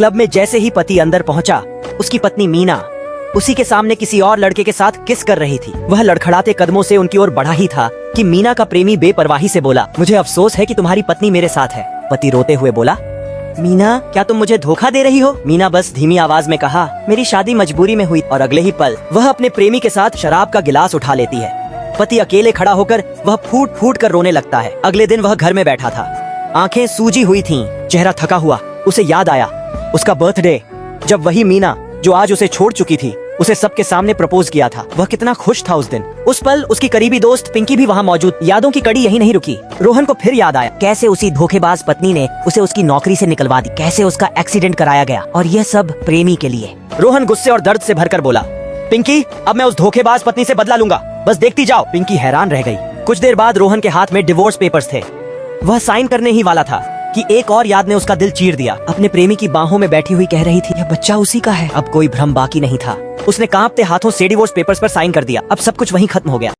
Club में जैसे ही पति अंदर पहुंचा, उसकी पत्नी मीना उसी के सामने किसी और लड़के के साथ किस कर रही थी। वह लड़खड़ाते कदमों से उनकी ओर बढ़ा ही था कि मीना का प्रेमी बेपरवाही से बोला, मुझे अफसोस है कि तुम्हारी पत्नी मेरे साथ है। पति रोते हुए बोला, मीना क्या तुम मुझे धोखा दे रही हो? मीना बस धीमी आवाज में कहा, मेरी शादी मजबूरी में हुई। और अगले ही पल वह अपने प्रेमी के साथ शराब का गिलास उठा लेती है। पति अकेले खड़ा होकर वह फूट फूट कर रोने लगता है। अगले दिन वह घर में बैठा था, आंखें सूजी हुई थीं, चेहरा थका हुआ। उसे याद आया उसका बर्थडे, जब वही मीना जो आज उसे छोड़ चुकी थी उसे सबके सामने प्रपोज किया था। वह कितना खुश था उस दिन। उस पल उसकी करीबी दोस्त पिंकी भी वहाँ मौजूद। यादों की कड़ी यही नहीं रुकी। रोहन को फिर याद आया कैसे उसी धोखेबाज पत्नी ने उसे उसकी नौकरी से निकलवा दी, कैसे उसका एक्सीडेंट कराया गया, और यह सब प्रेमी के लिए। रोहन गुस्से और दर्द से भरकर बोला, पिंकी अब मैं उस धोखेबाज पत्नी से बदला लूंगा, बस देखती जाओ। पिंकी हैरान रह गई। कुछ देर बाद रोहन के हाथ में डिवोर्स पेपर्स थे। वह साइन करने ही वाला था कि एक और याद ने उसका दिल चीर दिया। अपने प्रेमी की बाहों में बैठी हुई कह रही थी, यह बच्चा उसी का है। अब कोई भ्रम बाकी नहीं था। उसने कांपते हाथों से डिवोर्स पेपर्स पर साइन कर दिया। अब सब कुछ वहीं खत्म हो गया।